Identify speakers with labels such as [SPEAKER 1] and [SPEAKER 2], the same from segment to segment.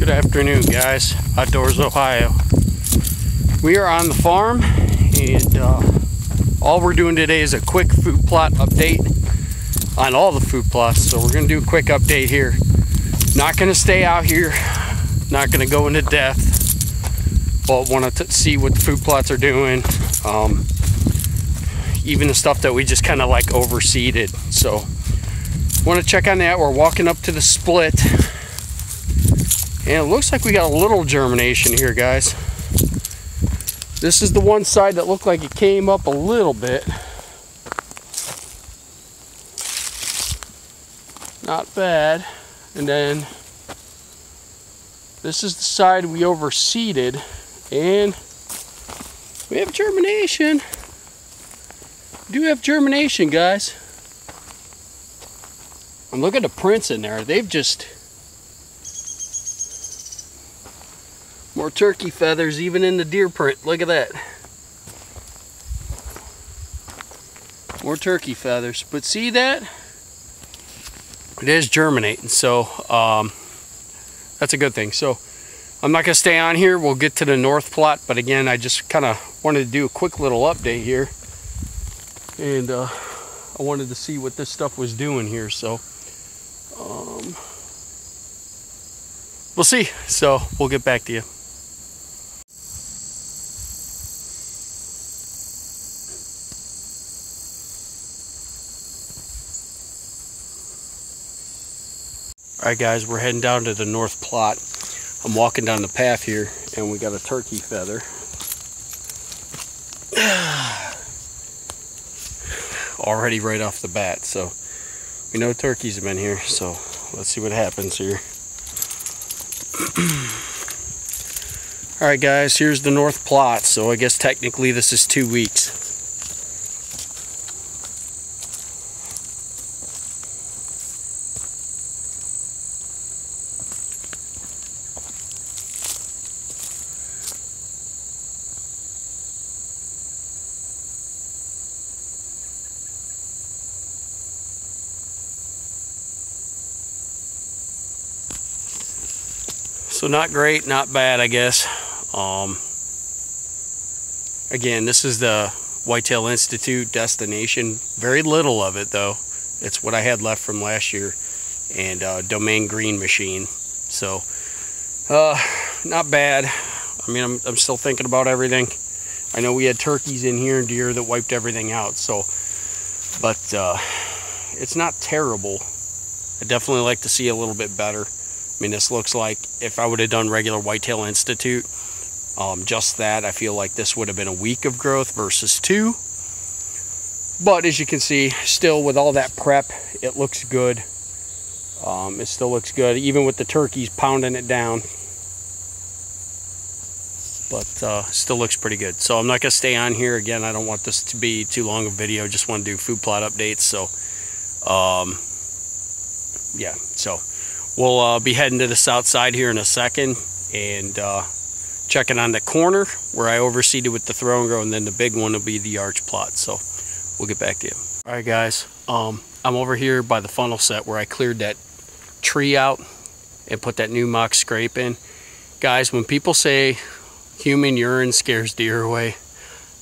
[SPEAKER 1] Good afternoon, guys. Outdoors Ohio. We are on the farm, and all we're doing today is a quick food plot update on all the food plots. So we're going to do a quick update here. Not going to stay out here, not going to go into depth, but want to see what the food plots are doing. Even the stuff that we just kind of like overseeded. So want to check on that. We're walking up to the split, and it looks like we got a little germination here, guys. This is the one side that looked like it came up a little bit. Not bad. And then this is the side we overseeded, and we have germination. We do have germination, guys. And look at the prints in there. They've just... more turkey feathers even in the deer print. Look at that. More turkey feathers. But see that? It is germinating. So that's a good thing. So I'm not going to stay on here. We'll get to the north plot. But again, I just kind of wanted to do a quick little update here. And I wanted to see what this stuff was doing here. So we'll see. So we'll get back to you. Alright guys, we're heading down to the north plot. I'm walking down the path here, and we got a turkey feather. Already right off the bat, so we know turkeys have been here, so let's see what happens here. Alright guys, here's the north plot, so I guess technically this is 2 weeks. So not great, not bad, I guess. Again, this is the Whitetail Institute destination. Very little of it, though. It's what I had left from last year, and Domain Green Machine. So, not bad. I mean, I'm still thinking about everything. I know we had turkeys in here and deer that wiped everything out. So, but it's not terrible. I definitely like to see a little bit better. I mean, this looks like if I would have done regular Whitetail Institute, just that, I feel like this would have been a week of growth versus 2. But as you can see, still with all that prep, it looks good. It still looks good, even with the turkeys pounding it down. But still looks pretty good. So I'm not going to stay on here. Again, I don't want this to be too long a video. Just want to do food plot updates. So, yeah, so... we'll be heading to the south side here in a second, and checking on the corner where I overseeded with the throw and grow, and then the big one will be the arch plot. So we'll get back to you. All right, guys. I'm over here by the funnel set where I cleared that tree out and put that new mock scrape in. Guys, when people say human urine scares deer away,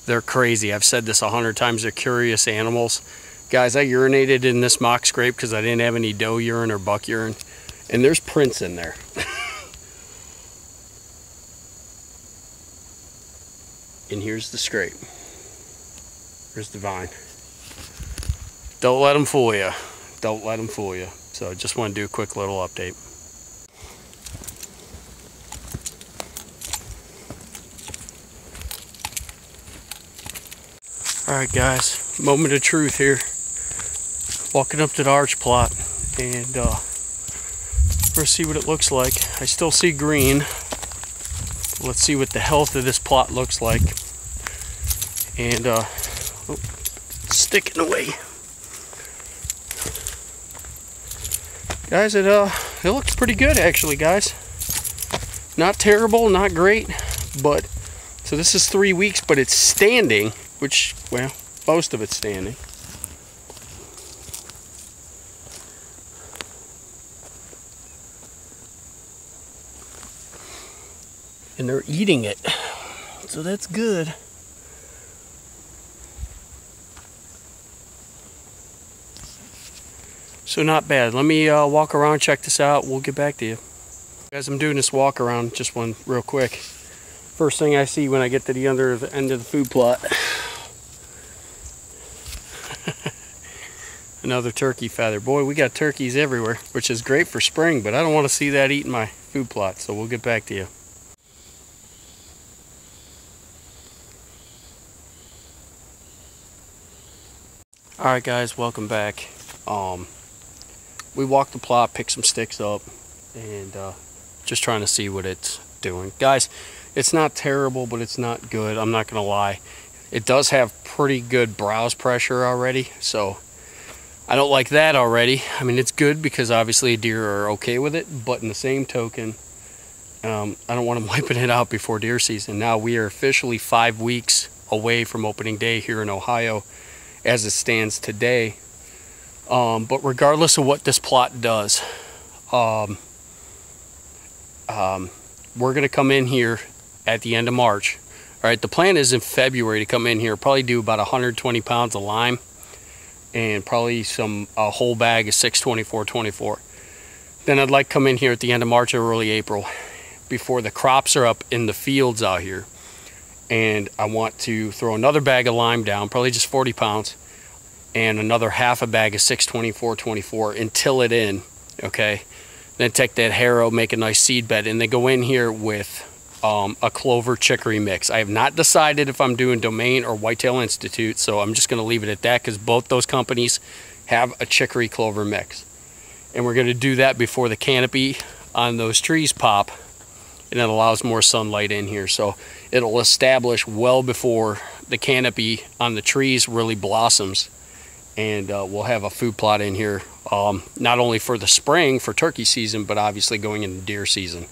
[SPEAKER 1] they're crazy. I've said this 100 times. They're curious animals. Guys, I urinated in this mock scrape because I didn't have any doe urine or buck urine. And there's prints in there. And here's the scrape. Here's the vine. Don't let them fool you. Don't let them fool you. So I just want to do a quick little update. Alright guys, moment of truth here. Walking up to the arch plot, and let's see what it looks like. I still see green. Let's see what the health of this plot looks like. And sticking away, guys. It looks pretty good actually, guys. Not terrible, not great, but so this is 3 weeks, but it's standing, which, well, most of it's standing. and they're eating it, so that's good. So not bad. Let me walk around, check this out. We'll get back to you. As I'm doing this walk around, just one real quick. First thing I see when I get to the end of the food plot. Another turkey feather. Boy, we got turkeys everywhere, which is great for spring, but I don't want to see that eating my food plot, so we'll get back to you. Alright guys, welcome back. We walked the plot, picked some sticks up, and just trying to see what it's doing. Guys, it's not terrible, but it's not good. I'm not going to lie. It does have pretty good browse pressure already, so I don't like that already. I mean, it's good because obviously deer are okay with it, but in the same token, I don't want them wiping it out before deer season. Now we are officially 5 weeks away from opening day here in Ohio as it stands today. But regardless of what this plot does, we're going to come in here at the end of March. All right, the plan is in February to come in here, probably do about 120 pounds of lime and probably a whole bag of 624-24. Then I'd like to come in here at the end of March or early April before the crops are up in the fields out here. And I want to throw another bag of lime down, probably just 40 pounds. And another half a bag of 624-24 and till it in, okay? Then take that harrow, make a nice seed bed, and then go in here with a clover chicory mix. I have not decided if I'm doing Domain or Whitetail Institute, so I'm just going to leave it at that because both those companies have a chicory clover mix. And we're going to do that before the canopy on those trees pop, and it allows more sunlight in here. So it'll establish well before the canopy on the trees really blossoms. And we'll have a food plot in here, not only for the spring, for turkey season, but obviously going into deer season.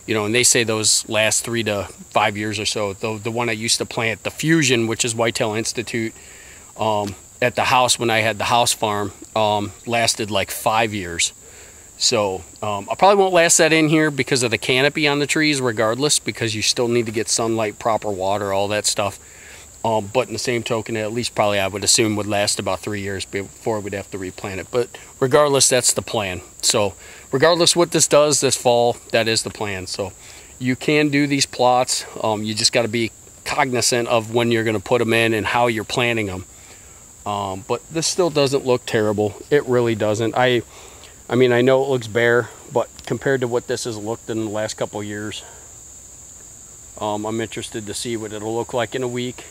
[SPEAKER 1] You know, and they say those last 3 to 5 years or so. The one I used to plant, the Fusion, which is Whitetail Institute, at the house when I had the house farm, lasted like 5 years. So I probably won't last that in here because of the canopy on the trees regardless, because you still need to get sunlight, proper water, all that stuff. But in the same token, at least probably I would assume would last about 3 years before we'd have to replant it. But regardless, that's the plan. So regardless what this does this fall, that is the plan. So you can do these plots. You just got to be cognizant of when you're going to put them in and how you're planting them. But this still doesn't look terrible. It really doesn't. I mean, I know it looks bare, but compared to what this has looked in the last couple of years, I'm interested to see what it'll look like in a week.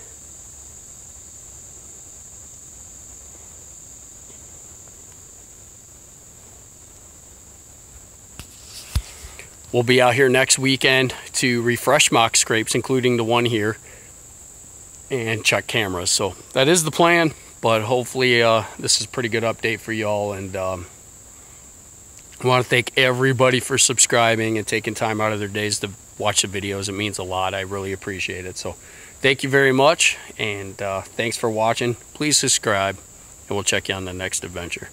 [SPEAKER 1] We'll be out here next weekend to refresh mock scrapes, including the one here, and check cameras. So that is the plan, but hopefully this is a pretty good update for y'all. And I want to thank everybody for subscribing and taking time out of their days to watch the videos. It means a lot. I really appreciate it. So thank you very much, and thanks for watching. Please subscribe, and we'll check you on the next adventure.